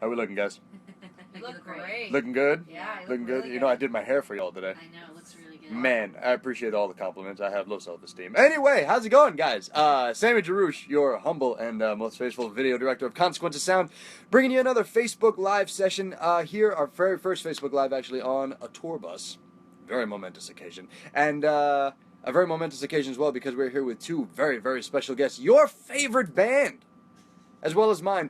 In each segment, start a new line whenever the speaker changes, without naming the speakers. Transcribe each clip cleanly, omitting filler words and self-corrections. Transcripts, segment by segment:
How we looking, guys?
You look great.
Looking good?
Yeah, you
looking
look really
good.
good.
You know, I did my hair for y'all today.
I know, it looks really good.
Man, I appreciate all the compliments. I have low self-esteem. Anyway, how's it going, guys? Sammy Jarouche, your humble and most faithful video director of Consequences Sound, bringing you another Facebook Live session. Here, our very first Facebook Live, actually, on a tour bus. Very momentous occasion. And a very momentous occasion as well, because we're here with two very, very special guests. Your favorite band, as well as mine,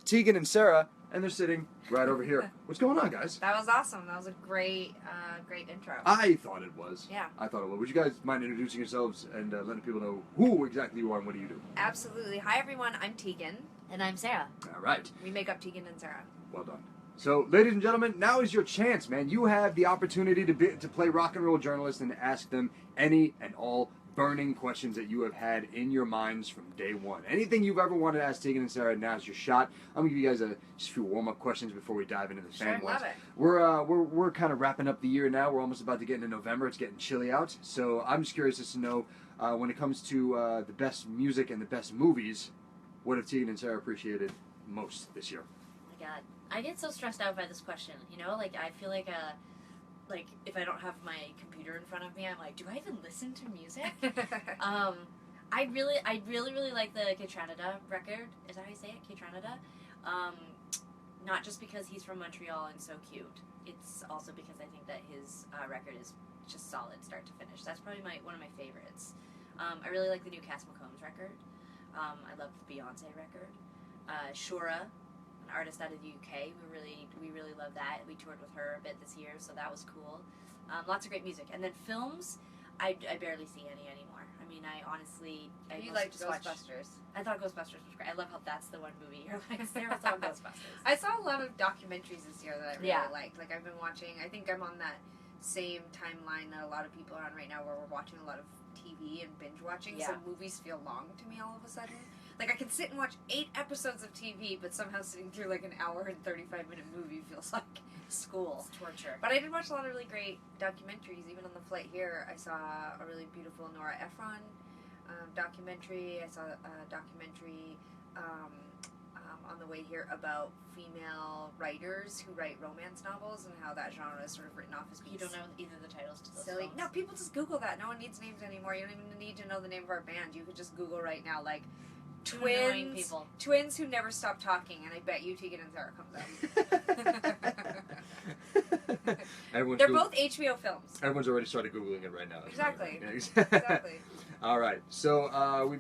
Tegan and Sara, and they're sitting right over here. What's going on, guys?
That was awesome. That was a great intro.
I thought it was.
Yeah.
I thought it was. Would you guys mind introducing yourselves and letting people know who exactly you are and what do you do?
Absolutely. Hi, everyone. I'm Tegan.
And I'm Sara.
All right.
We make up Tegan and Sara.
Well done. So, ladies and gentlemen, now is your chance, man. You have the opportunity to play rock and roll journalist and ask them any and all burning questions that you have had in your minds from day one. Anything you've ever wanted to ask Tegan and Sara, now's your shot. I'm gonna give you guys just a few warm-up questions before we dive into the fan ones.
Love it.
We're kind of wrapping up the year now. We're almost about to get into November. It's getting chilly out, so I'm just curious as to know when it comes to the best music and the best movies, what have Tegan and Sara appreciated most this year?
Oh my god. I get so stressed out by this question, you know? Like, I feel like if I don't have my computer in front of me, I'm like, do I even listen to music? I really like the K-Tranada record. Is that how you say it? K-Tranada? Not just because he's from Montreal and so cute. It's also because I think that his record is just solid start to finish. That's probably one of my favorites. I really like the new Cass McCombs record. I love the Beyonce record. Shura, an artist out of the UK. We really love that. We toured with her a bit this year, so that was cool. Lots of great music. And then films, I barely see any anymore. I mean, I honestly...
You like Ghostbusters.
I thought Ghostbusters was great. I love how that's the one movie you're like, Sarah saw Ghostbusters.
I saw a lot of documentaries this year that I really liked. Like, I've been watching... I think I'm on that same timeline that a lot of people are on right now, where we're watching a lot of TV and binge watching, so movies feel long to me all of a sudden. Like, I can sit and watch 8 episodes of TV, but somehow sitting through, like, an hour and 35-minute movie feels like school.
It's torture.
But I did watch a lot of really great documentaries. Even on the flight here, I saw a really beautiful Nora Ephron documentary. I saw a documentary on the way here about female writers who write romance novels and how that genre is sort of written off as being...
You don't know either the titles to those
silly.
songs?
No, people just Google that. No one needs names anymore. You don't even need to know the name of our band. You could just Google right now, like... Twins who never stop talking, and I bet you Tegan and Sara comes out. They're both HBO films.
Everyone's already started Googling it right now.
Exactly.
Yeah,
exactly.
All right. So we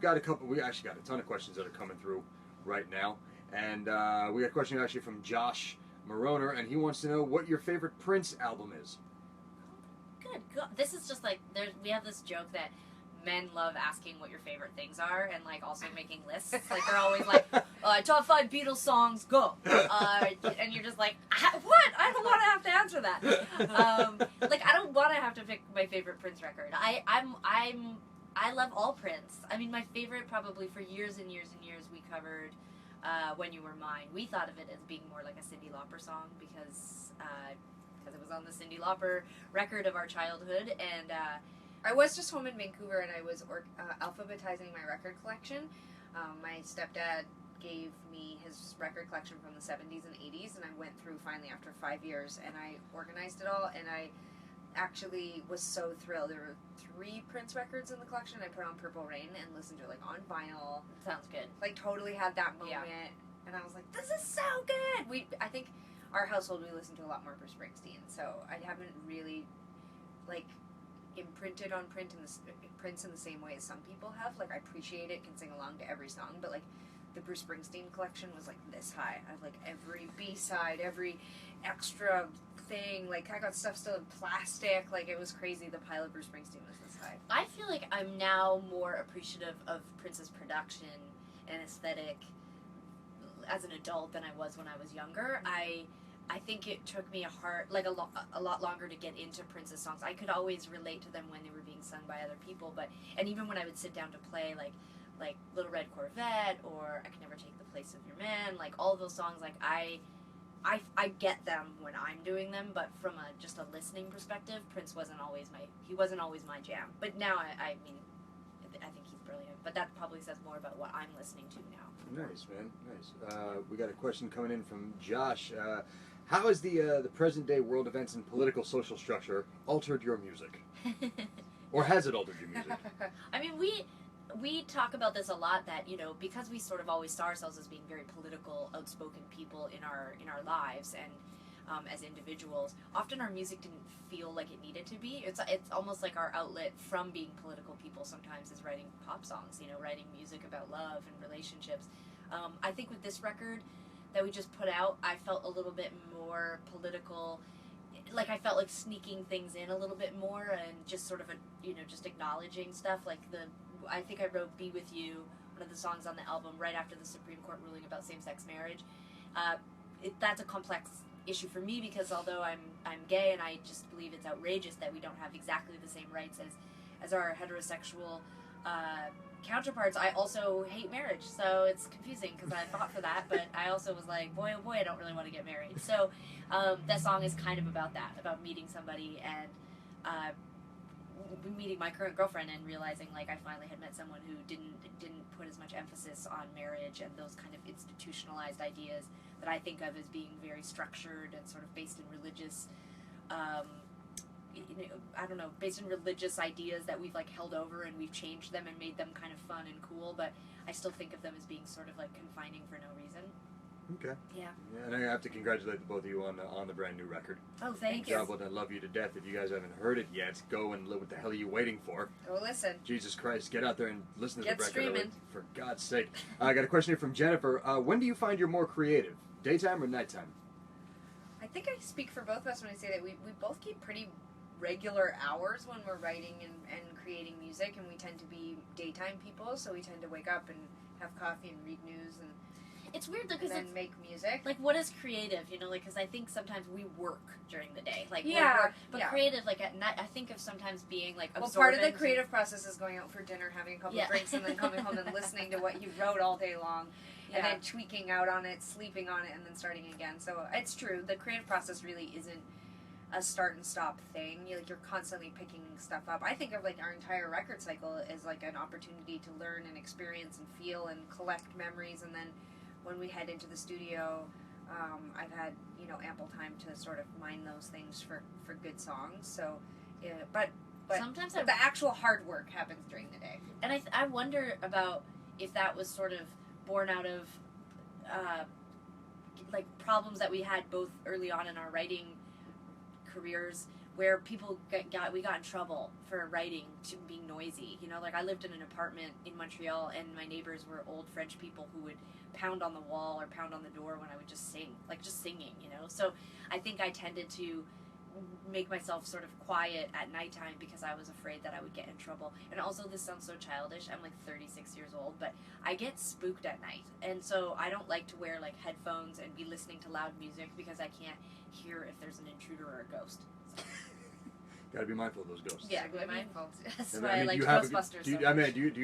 actually got a ton of questions that are coming through right now. And we got a question actually from Josh Moroner, and he wants to know what your favorite Prince album is.
Good. This is just like, we have this joke that men love asking what your favorite things are and like also making lists. Like they're always like, top 5 Beatles songs, go. And you're just like, what? I don't want to have to answer that. Like I don't want to have to pick my favorite Prince record. I love all Prince. I mean, my favorite probably for years and years and years we covered When You Were Mine. We thought of it as being more like a Cyndi Lauper song because it was on the Cyndi Lauper record of our childhood, and
I was just home in Vancouver and I was alphabetizing my record collection. My stepdad gave me his record collection from the 70s and 80s, and I went through finally after 5 years and I organized it all, and I actually was so thrilled. There were 3 Prince records in the collection. I put on Purple Rain and listened to it like on vinyl.
Sounds good.
Like totally had that moment, and I was like, this is so good. I think our household, we listened to a lot more Bruce Springsteen, so I haven't really like imprinted on Prince in the same way as some people have. Like I appreciate it, can sing along to every song, but like the Bruce Springsteen collection was like this high. I have like every B-side, every extra thing. Like I got stuff still in plastic. Like it was crazy. The pile of Bruce Springsteen was this high.
I feel like I'm now more appreciative of Prince's production and aesthetic as an adult than I was when I was younger. I think it took me a lot longer to get into Prince's songs. I could always relate to them when they were being sung by other people, and even when I would sit down to play like Little Red Corvette or I Can Never Take the Place of Your Man, like all of those songs, like I get them when I'm doing them, but from just a listening perspective, Prince wasn't always my jam. But now I mean, I think he's brilliant. But that probably says more about what I'm listening to now.
Nice, man. Nice. We got a question coming in from Josh. How has the present day world events and political social structure altered your music? Or has it altered your music?
I mean, we talk about this a lot, that, you know, because we sort of always saw ourselves as being very political, outspoken people in our lives, and as individuals, often our music didn't feel like it needed to be. It's almost like our outlet from being political people sometimes is writing pop songs, you know, writing music about love and relationships. I think with this record that we just put out, I felt a little bit more political. Like, I felt like sneaking things in a little bit more, and just sort of just acknowledging stuff. Like, I think I wrote "Be With You," one of the songs on the album, right after the Supreme Court ruling about same-sex marriage. That's a complex issue for me, because although I'm gay, and I just believe it's outrageous that we don't have exactly the same rights as our heterosexual counterparts, I also hate marriage. So it's confusing, because I fought for that, but I also was like, boy oh boy, I don't really want to get married. So that song is kind of about that, about meeting somebody and meeting my current girlfriend and realizing, like, I finally had met someone who didn't put as much emphasis on marriage and those kind of institutionalized ideas that I think of as being very structured and sort of based in religious, based in religious ideas that we've, like, held over, and we've changed them and made them kind of fun and cool, but I still think of them as being sort of, like, confining for no reason.
Okay.
Yeah.
And I have to congratulate the both of you on the brand new record.
Oh, thank you.
Job well done. Love You to Death. If you guys haven't heard it yet, go and what the hell are you waiting for?
Go listen.
Jesus Christ, get out there and listen to
Get
the record.
streaming.
For God's sake. I got a question here from Jennifer. When do you find you're more creative? Daytime or nighttime?
I think I speak for both of us when I say that we both keep pretty regular hours when we're writing and creating music, and we tend to be daytime people, so we tend to wake up and have coffee and read news and
it's weird, though, because
then make music.
Like, what is creative? You know, like, because I think sometimes we work during the day. Like,
yeah,
but creative, like, at night, I think of sometimes being, like, absorbent.
Well, part of the creative process is going out for dinner, having a couple of drinks, and then coming home and listening to what you wrote all day long, and then tweaking out on it, sleeping on it, and then starting again. So it's true. The creative process really isn't a start and stop thing. You're constantly picking stuff up. I think of, like, our entire record cycle as, like, an opportunity to learn and experience and feel and collect memories, and then when we head into the studio, I've had, ample time to sort of mine those things for good songs. So, but
sometimes
the actual hard work happens during the day.
And I wonder about if that was sort of born out of like problems that we had both early on in our writing careers, where people we got in trouble for writing to being noisy. Like, I lived in an apartment in Montreal, and my neighbors were old French people who would pound on the wall or pound on the door when I would just sing, like, just singing, So I think I tended to make myself sort of quiet at nighttime because I was afraid that I would get in trouble. And also, this sounds so childish, I'm like 36 years old, but I get spooked at night, and so I don't like to wear, like, headphones and be listening to loud music because I can't hear if there's an intruder or a ghost. So.
Got to be mindful of those ghosts.
Yeah, be mindful. That's
I
why
mean,
I like
do
Ghostbusters.
you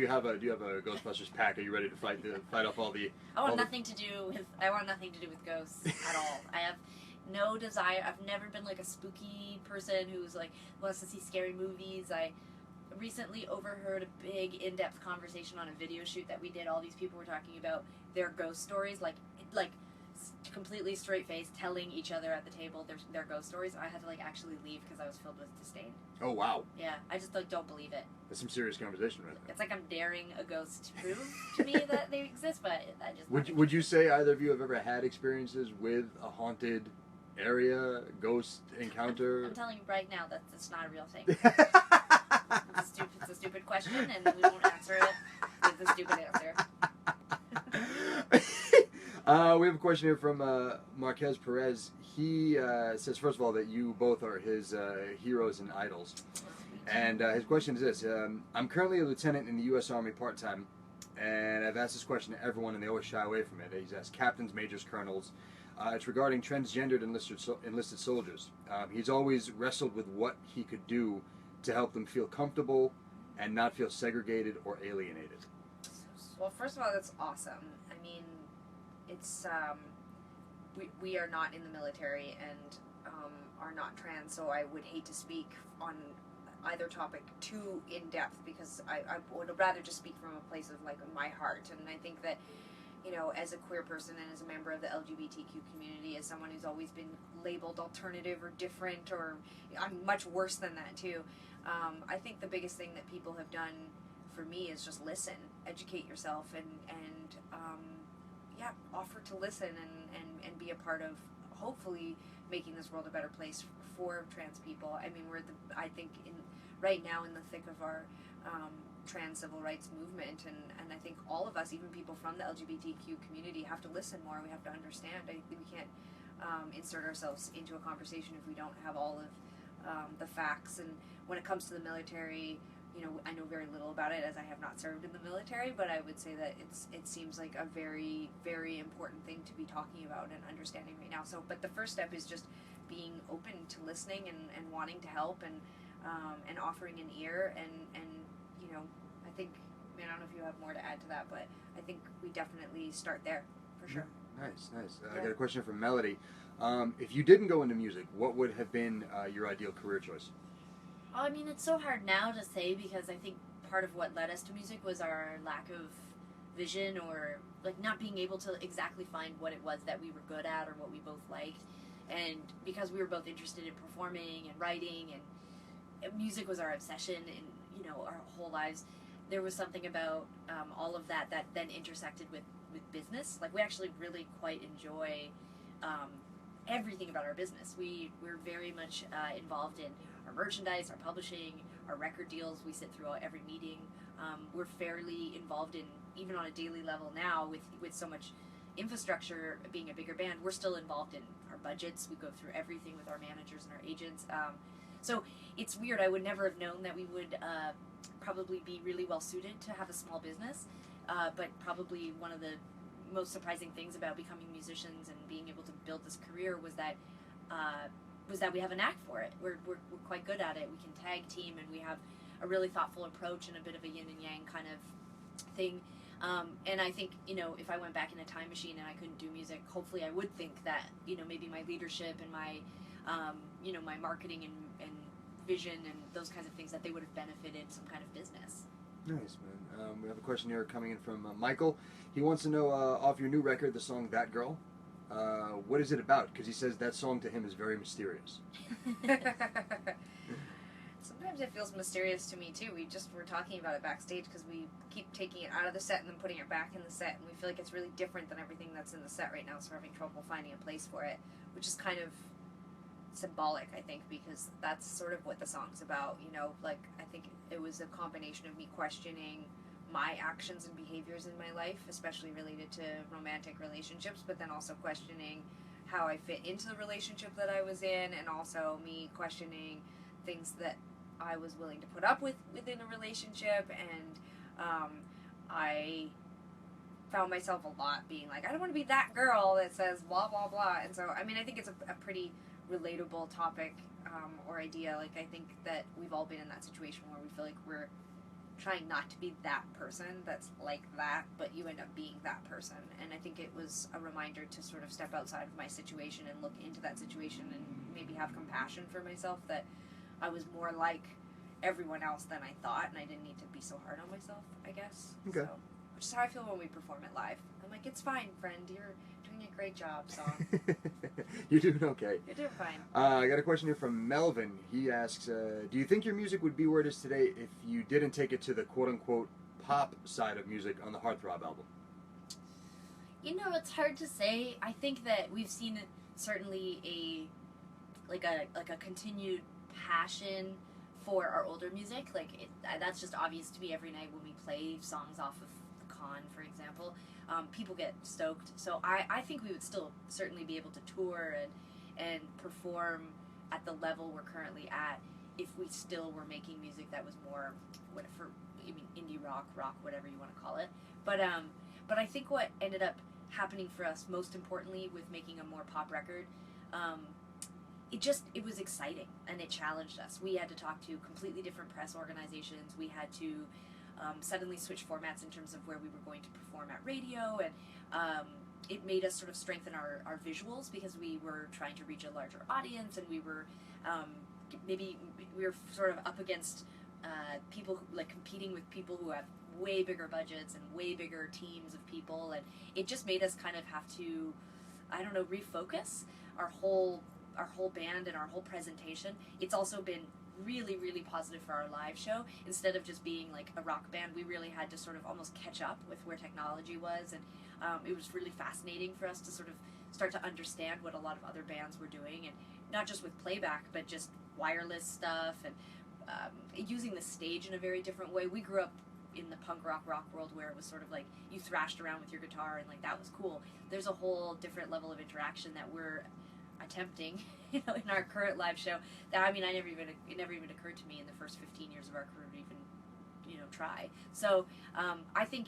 have a Ghostbusters pack? Are you ready to fight off all the?
I want nothing to do with ghosts at all. I have no desire. I've never been, like, a spooky person who's, like, wants to see scary movies. I recently overheard a big in-depth conversation on a video shoot that we did. All these people were talking about their ghost stories, like completely straight face, telling each other at the table their ghost stories. I had to, like, actually leave because I was filled with disdain.
Oh, wow.
Yeah, I just, like, don't believe it.
That's some serious conversation right there.
It's like I'm daring a ghost to prove to me that they exist, but I just...
Would you say either of you have ever had experiences with a haunted area, ghost encounter?
I'm telling you right now that it's not a real thing. It's a stupid question, and we won't answer it with a stupid answer.
We have a question here from Marquez Perez. He says, first of all, that you both are his heroes and idols. And his question is this. I'm currently a lieutenant in the U.S. Army part-time, and I've asked this question to everyone, and they always shy away from it. He's asked captains, majors, colonels. It's regarding transgendered enlisted soldiers. He's always wrestled with what he could do to help them feel comfortable and not feel segregated or alienated.
Well, first of all, that's awesome. I mean, it's we are not in the military and are not trans, so I would hate to speak on either topic too in depth, because I would rather just speak from a place of like my heart. And I think that, you know, as a queer person and as a member of the LGBTQ community, as someone who's always been labeled alternative or different, or I'm much worse than that too, I think the biggest thing that people have done for me is just listen, educate yourself, and yeah, offer to listen and be a part of hopefully making this world a better place for trans people. I mean, I think right now in the thick of our trans civil rights movement, and I think all of us, even people from the LGBTQ community, have to listen more. We have to understand. We can't insert ourselves into a conversation if we don't have all of the facts. And when it comes to the military, you know, I know very little about it, as I have not served in the military, but I would say that it seems like a very, very important thing to be talking about and understanding right now. So, but the first step is just being open to listening and wanting to help, and offering an ear, and you know, I think, I mean, I don't know if you have more to add to that, but I think we definitely start there for sure.
Nice. I got a question from Melody. If you didn't go into music, what would have been your ideal career choice?
I mean, it's so hard now to say, because I think part of what led us to music was our lack of vision, or like not being able to exactly find what it was that we were good at or what we both liked. And because we were both interested in performing and writing, and music was our obsession in, you know, our whole lives, there was something about all of that then intersected with business. Like, we actually really quite enjoy everything about our business. We're very much involved in our merchandise, our publishing, our record deals. We sit through every meeting. We're fairly involved in, even on a daily level now, with so much infrastructure, being a bigger band, we're still involved in our budgets. We go through everything with our managers and our agents. So it's weird. I would never have known that we would probably be really well suited to have a small business, but probably one of the most surprising things about becoming musicians and being able to build this career was that we have a knack for it. We're quite good at it. We can tag team, and we have a really thoughtful approach and a bit of a yin and yang kind of thing. And I think, you know, if I went back in a time machine and I couldn't do music, hopefully I would think that, you know, maybe my leadership and my, you know, my marketing and vision and those kinds of things, that they would have benefited some kind of business.
Nice, man. We have a question here coming in from Michael. He wants to know, off your new record, the song That Girl, what is it about? Because he says that song to him is very mysterious.
Sometimes it feels mysterious to me too. We just were talking about it backstage, because we keep taking it out of the set and then putting it back in the set, and we feel like it's really different than everything that's in the set right now, so we're having trouble finding a place for it, which is kind of symbolic, I think, because that's sort of what the song's about. You know, like, I think it was a combination of me questioning my actions and behaviors in my life, especially related to romantic relationships, but then also questioning how I fit into the relationship that I was in, and also me questioning things that I was willing to put up with within a relationship. And I found myself a lot being like, I don't want to be that girl that says blah blah blah. And so, I mean, I think it's a pretty relatable topic, or idea. Like, I think that we've all been in that situation where we feel like we're trying not to be that person that's like that, but you end up being that person. And I think it was a reminder to sort of step outside of my situation and look into that situation and maybe have compassion for myself, that I was more like everyone else than I thought, and I didn't need to be so hard on myself, I guess.
Okay.
So, which is how I feel when we perform it live. I'm like, it's fine, friend. You're doing a great job, song.
You're doing okay.
You're doing fine.
I got a question here from Melvin. He asks, do you think your music would be where it is today if you didn't take it to the quote-unquote pop side of music on the Heartthrob album?
You know, it's hard to say. I think that we've seen certainly a continued passion for our older music. Like, that's just obvious to me every night when we play songs off of the Con, for example. People get stoked. So I think we would still certainly be able to tour and perform at the level we're currently at if we still were making music that was more, indie rock, whatever you want to call it. But I think what ended up happening for us, most importantly, with making a more pop record, it was exciting, and it challenged us. We had to talk to completely different press organizations. We had to suddenly switch formats in terms of where we were going to perform at radio, and it made us sort of strengthen our visuals, because we were trying to reach a larger audience, and we were maybe we were sort of up against people who, like, competing with people who have way bigger budgets and way bigger teams of people, and it just made us kind of have to, I don't know, refocus our whole band and our whole presentation. It's also been really, really positive for our live show. Instead of just being like a rock band, we really had to sort of almost catch up with where technology was, and it was really fascinating for us to sort of start to understand what a lot of other bands were doing, and not just with playback, but just wireless stuff, and using the stage in a very different way. We grew up in the punk rock world where it was sort of like you thrashed around with your guitar and like that was cool. There's a whole different level of interaction that we're attempting, in our current live show. That, I mean, it never even occurred to me in the first 15 years of our career to even, try. So I think,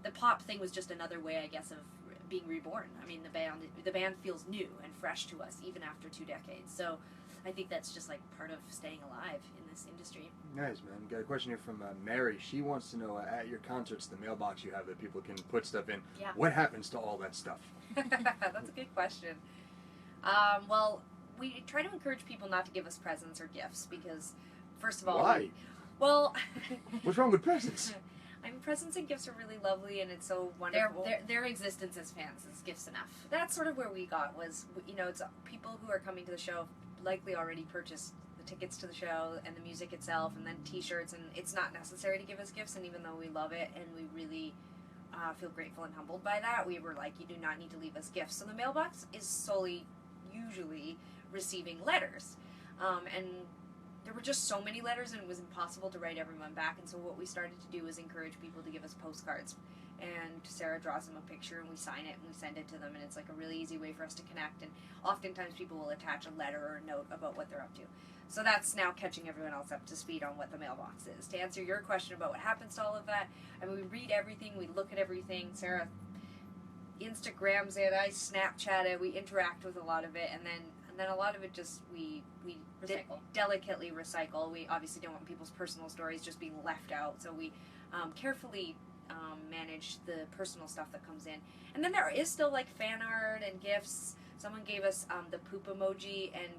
the pop thing was just another way, I guess, of being reborn. I mean, the band feels new and fresh to us even after 2 decades. So I think that's just like part of staying alive in this industry.
Nice, man. Got a question here from Mary. She wants to know, at your concerts, the mailbox you have that people can put stuff in,
Yeah.
What happens to all that stuff?
That's a good question. Well, we try to encourage people not to give us presents or gifts because, first of all,
Why?
Well,
What's wrong with presents?
I mean, presents and gifts are really lovely, and it's so wonderful.
Their existence as fans is gifts enough.
That's sort of where we got was, it's people who are coming to the show likely already purchased the tickets to the show and the music itself, and then T-shirts, and it's not necessary to give us gifts. And even though we love it and we really feel grateful and humbled by that, we were like, you do not need to leave us gifts. So the mailbox is solely, usually, receiving letters, and there were just so many letters, and it was impossible to write everyone back. And so what we started to do was encourage people to give us postcards, and Sarah draws them a picture and we sign it and we send it to them, and it's like a really easy way for us to connect. And oftentimes people will attach a letter or a note about what they're up to. So that's now catching everyone else up to speed on what the mailbox is. To answer your question about what happens to all of that, I mean, we read everything, we look at everything. Sarah Instagrams it, I Snapchat it, we interact with a lot of it, and then a lot of it just we delicately recycle. We obviously don't want people's personal stories just being left out, so we carefully manage the personal stuff that comes in. And then there is still like fan art and gifts. Someone gave us the poop emoji and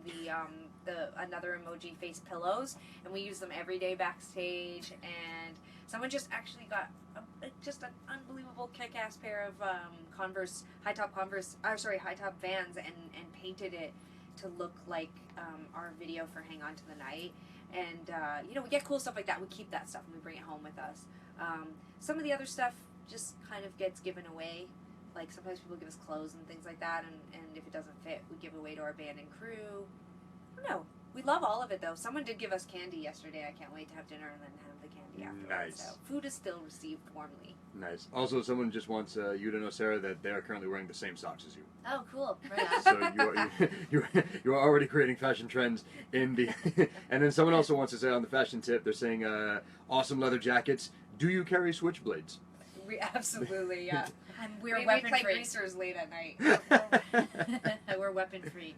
the another emoji face pillows, and we use them every day backstage. And someone just actually got just an unbelievable kick-ass pair of high top Vans and painted it to look like our video for Hang On to the Night. And we get cool stuff like that. We keep that stuff and we bring it home with us. Some of the other stuff just kind of gets given away. Like sometimes people give us clothes and things like that, and if it doesn't fit, we give away to our band and crew. I don't know. We love all of it though. Someone did give us candy yesterday. I can't wait to have dinner and then have the candy afterwards.
Nice.
So food is still received warmly.
Nice. Also, someone just wants you to know, Sarah, that they are currently wearing the same socks as you.
Oh, cool. Right on.
So you are already creating fashion trends in the. And then someone also wants to say on the fashion tip, they're saying awesome leather jackets. Do you carry switchblades?
We absolutely, yeah.
We're
we
weapon
make like
free.
greasers late at night.
We're weapon free.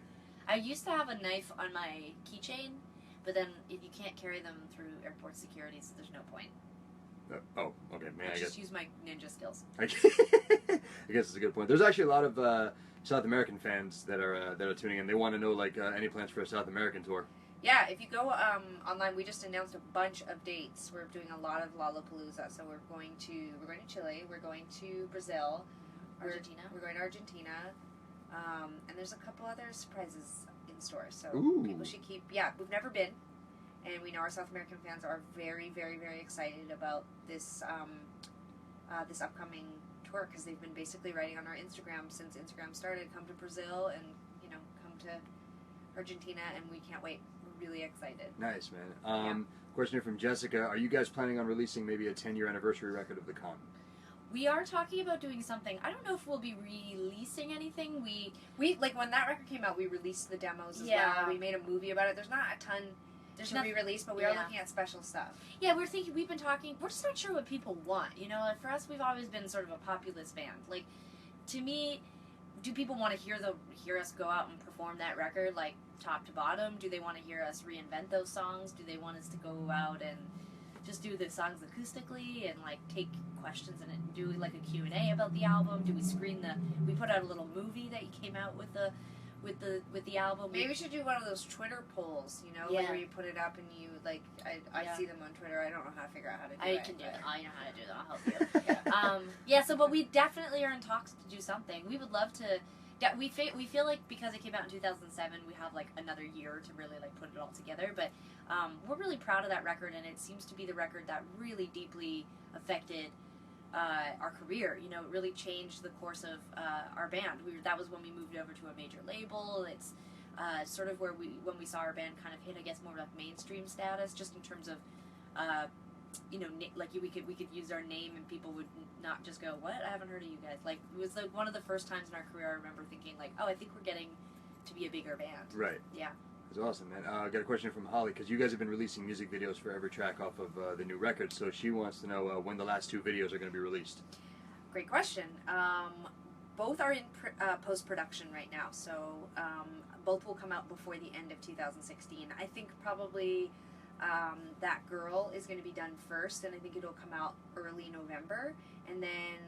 I used to have a knife on my keychain, but then if you can't carry them through airport security, so there's no point.
Okay, man.
I just use my ninja skills.
I guess it's a good point. There's actually a lot of South American fans that are tuning in. They want to know any plans for a South American tour.
Yeah, if you go online, we just announced a bunch of dates. We're doing a lot of Lollapalooza. So we're going to Chile, we're going to Brazil,
Argentina.
We're going to Argentina, and there's a couple other surprises in store. So
Ooh.
People should keep. Yeah, we've never been, and we know our South American fans are very, very, very excited about this this upcoming tour because they've been basically writing on our Instagram since Instagram started. Come to Brazil and come to Argentina, and we can't wait. Really excited.
Nice, man. Question here from Jessica. Are you guys planning on releasing maybe a 10-year anniversary record of the con?
We are talking about doing something. I don't know if we'll be releasing anything.
We like when that record came out, we released the demos as
Yeah.
well. We made a movie about it. There's not a ton to re-release, but we are looking at special stuff.
Yeah, we've been talking. We're just not sure what people want. For us, we've always been sort of a populist band. Like, to me, do people want to hear us go out and perform that record like top to bottom? Do they want to hear us reinvent those songs? Do they want us to go out and just do the songs acoustically and like take questions and do like a Q&A about the album? Do we screen we put out a little movie that came out with with the album.
Maybe we should do one of those Twitter polls, you know,
Yeah.
like where you put it up and you, like, I
Yeah.
see them on Twitter. I don't know how to figure out how to do
I
it.
can do
but-
it. I know how to do it. I'll help you. But we definitely are in talks to do something. We would love to. We feel like because it came out in 2007, we have like another year to really like put it all together. But we're really proud of that record, and it seems to be the record that really deeply affected our career. You know, it really changed the course of our band. That was when we moved over to a major label. It's sort of when we saw our band kind of hit, I guess, more like mainstream status, just in terms of. You know, like we could use our name and people would not just go, "What? I haven't heard of you guys." Like it was like one of the first times in our career I remember thinking like, "Oh, I think we're getting to be a bigger band."
Right.
Yeah.
That's awesome, man. I got a question from Holly because you guys have been releasing music videos for every track off of the new record. So she wants to know when the last 2 videos are going to be released.
Great question. Both are in post production right now, so both will come out before the end of 2016. I think probably. That Girl is going to be done first, and I think it'll come out early November, and then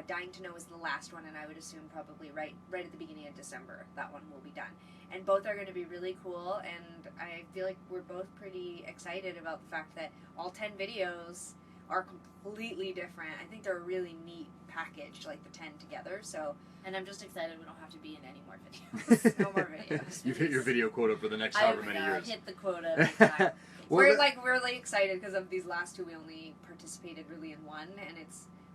Dying to Know is the last one, and I would assume probably right at the beginning of December that one will be done. And both are going to be really cool, and I feel like we're both pretty excited about the fact that all 10 videos are completely different. I think they're a really neat package, like the 10 together, so...
And I'm just excited we don't have to be in any more videos.
No more videos.
You've hit your video quota for the next however many years.
Hit the quota big time.
We're like really excited because of these last 2. We only participated really in one, and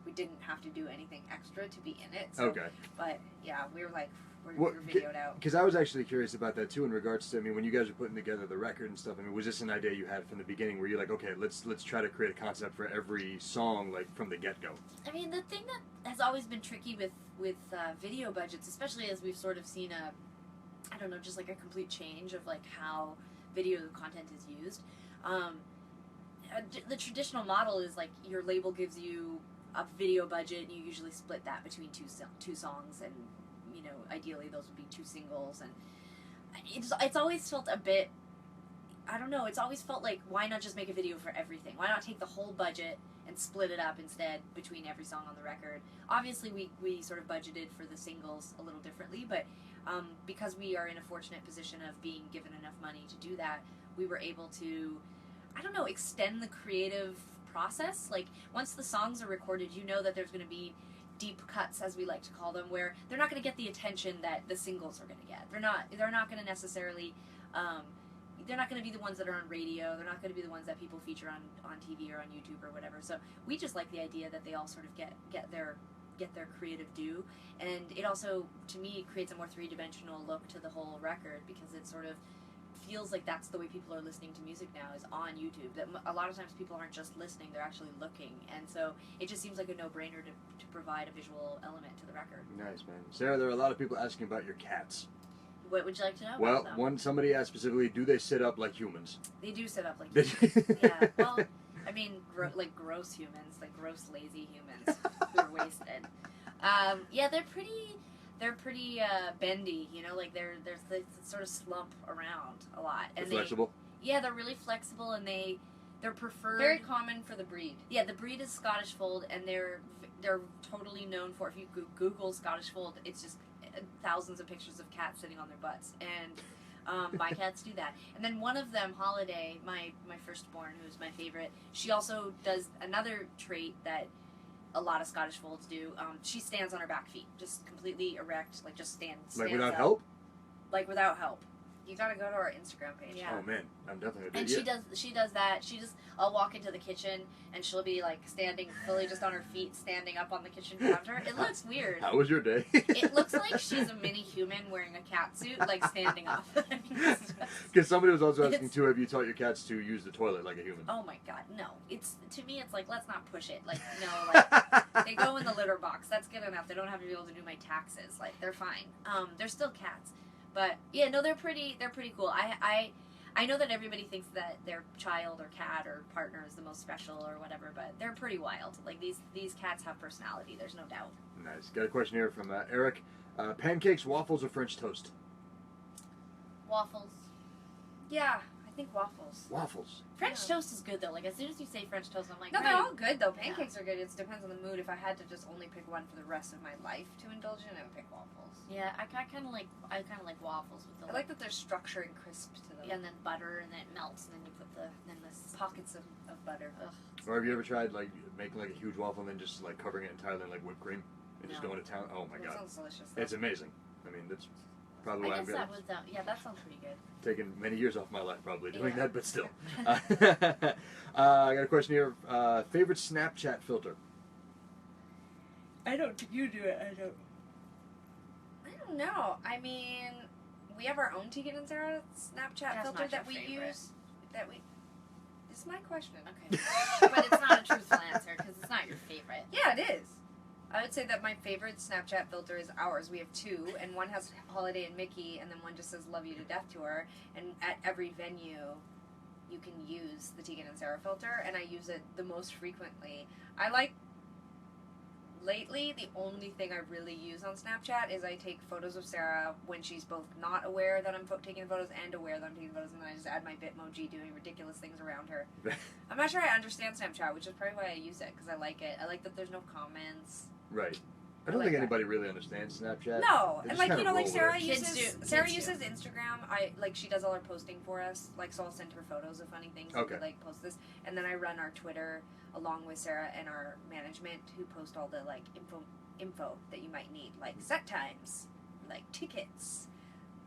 we didn't have to do anything extra to be in it. So,
okay.
But yeah, we were like we're videoed out.
Because I was actually curious about that too in regards to, I mean, when you guys were putting together the record and stuff, I mean, was this an idea you had from the beginning where you're like, okay, let's try to create a concept for every song like from the get-go?
I mean, the thing that has always been tricky with video budgets, especially as we've sort of seen I don't know, just like a complete change of like how video content is used. The traditional model is like your label gives you a video budget, and you usually split that between two songs, and you know, ideally those would be 2 singles, and it's always felt a bit, I don't know, it's always felt like, why not just make a video for everything? Why not take the whole budget and split it up instead between every song on the record? Obviously we sort of budgeted for the singles a little differently, but because we are in a fortunate position of being given enough money to do that, we were able to, I don't know, extend the creative process. Like, once the songs are recorded, you know that there's going to be deep cuts, as we like to call them, where they're not going to get the attention that the singles are going to get. They're not going to necessarily, they're not going to be the ones that are on radio. They're not going to be the ones that people feature on TV or on YouTube or whatever. So we just like the idea that they all sort of get their creative due, and it also, to me, creates a more 3-dimensional look to the whole record, because it sort of feels like that's the way people are listening to music now, is on YouTube. That a lot of times people aren't just listening, they're actually looking, and so it just seems like a no-brainer to provide a visual element to the record.
Nice, man. Sarah, there are a lot of people asking about your cats.
What would you like to know
Well,
about them?
somebody asked specifically, do they sit up like humans?
They do sit up like
Yeah, well, I mean, like gross humans, like gross lazy humans who are wasted. Yeah, they're pretty bendy, you know, like they sort of slump around a lot.
They're flexible?
Yeah, they're really flexible, and they're preferred.
very common for the breed.
Yeah, the breed is Scottish Fold, and they're totally known for, if you Google Scottish Fold, it's just thousands of pictures of cats sitting on their butts, and my cats do that. And then one of them, Holiday, my firstborn, who's my favorite, she also does another trait that a lot of Scottish Folds do. She stands on her back feet, just completely erect, like just stands
Like without
up.
help?
Like without help.
You gotta go to our Instagram page.
Yeah.
Oh man, I'm definitely
And
yeah.
she does that. I'll walk into the kitchen and she'll be like standing fully just on her feet, standing up on the kitchen counter. It looks weird.
How was your day?
It looks like she's a mini human wearing a cat suit, like standing up.
Because somebody was also asking
It's-
too, have you taught your cats to use the toilet like a human?
Oh my god, no. To me it's like, let's not push it. Like, no, like they go in the litter box. That's good enough. They don't have to be able to do my taxes. Like, they're fine. They're still cats. But yeah, no, they're pretty cool. I know that everybody thinks that their child or cat or partner is the most special or whatever, but they're pretty wild. Like, these cats have personality, there's no doubt.
Nice. Got a question here from Eric. Pancakes, waffles, or French toast?
Waffles.
Yeah, I
I think waffles.
Waffles.
French toast is good though. Like as soon as you say French toast, I'm like,
No, they're
right.
all good though. Pancakes are good. It depends on the mood. If I had to just only pick one for the rest of my life to indulge in, I would pick waffles.
Yeah, I kind of like waffles with the
I like that there's structure and crisp to them.
yeah, and then butter, and then it melts, and then you put this
Pockets of butter.
Ugh.
Or have you ever tried like making like a huge waffle and then just like covering it entirely in like whipped cream and just
No.
going to town? Oh my
That
god,
sounds delicious. Though.
it's amazing. I mean, that's probably why
I
I've
guess that would yeah, that sounds pretty good.
taken many years off my life probably doing
Yeah.
that, but still. I got a question here. Favorite Snapchat filter?
I don't. You do it. I don't.
I don't know. I mean, we have our own Tegan and Sara Snapchat
That's
filter
not
that
your
we
favorite.
use. That we. This is my question.
Okay, but it's not a truthful answer because it's not your favorite.
Yeah, it is. I would say that my favorite Snapchat filter is ours. We have two, and one has Holiday and Mickey, and then one just says "Love You to Death" to her. And at every venue, you can use the Tegan and Sara filter, and I use it the most frequently. I like. Lately, the only thing I really use on Snapchat is I take photos of Sarah when she's both not aware that I'm taking photos and aware that I'm taking photos, and then I just add my Bitmoji doing ridiculous things around her. I'm not sure I understand Snapchat, which is probably why I use it, because I like it. I like that there's no comments.
Right. I don't
like
think
that.
anybody really understands Snapchat.
No,
They
and
just
like
kinda
you know, like
roll
Sarah
with it.
Kids
uses
do.
Sarah
Kids do.
uses Instagram. I like she does all her posting for us. Like so, I'll send her photos of funny things.
Okay.
And we, like post this, and then I run our Twitter along with Sarah and our management who post all the like info that you might need, like set times, like tickets.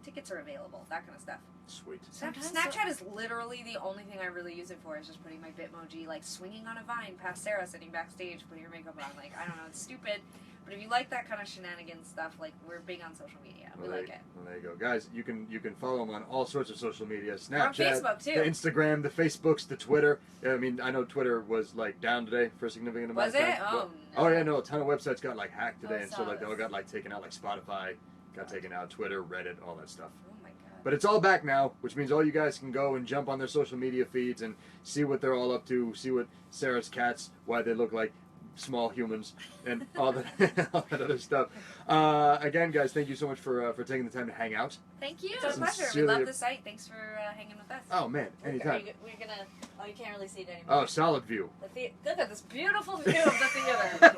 Tickets are available, that kind of stuff.
Sweet.
Sometimes
Snapchat is literally the only thing I really use it for. Is just putting my Bitmoji, like swinging on a vine past Sarah sitting backstage, putting her makeup on. Like I don't know, it's stupid. But if you like that kind of shenanigans stuff, like we're big on social media. We like it.
Well, there you go, guys. You can follow them on all sorts of social media.
We're on
Snapchat,
Facebook
the
too.
Instagram, the Facebooks, the Twitter. I mean, I know Twitter was like down today for a significant amount
Was
of
it?
time.
Oh,
Oh
no.
yeah, no, a ton of websites got like hacked today,
I
and so
saw
like they all
this.
got like taken out, like Spotify got taken out, Twitter, Reddit, all that stuff.
Oh my god.
But it's all back now, which means all you guys can go and jump on their social media feeds and see what they're all up to, see what Sarah's cats, why they look like small humans, and all that, all that other stuff. Again, guys, thank you so much for taking the time to hang out.
Thank you.
It's a pleasure. We
Sincerely-
love the site. Thanks for hanging with us.
Oh man, anytime.
We're gonna. Oh, you can't really see it anymore.
Oh, solid view.
Look at this beautiful view of the theater.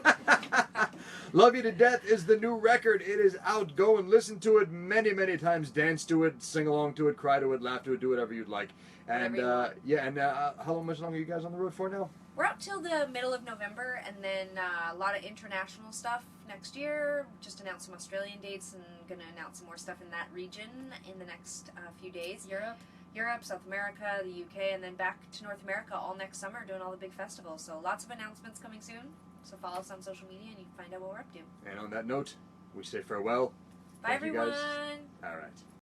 Love You to Death is the new record. It is out. Go and listen to it many, many times. Dance to it, sing along to it, cry to it, laugh to it, do whatever you'd like. And
Whatever you want.
yeah, and how much longer are you guys on the road for now?
We're out till the middle of November, and then a lot of international stuff next year. Just announced some Australian dates, and going to announce some more stuff in that region in the next few days. Europe, South America, the UK, and then back to North America all next summer, doing all the big festivals. So lots of announcements coming soon. So follow us on social media, and you can find out what we're up to.
And on that note, we say farewell.
Bye,
Thank you, guys.
everyone.
All right.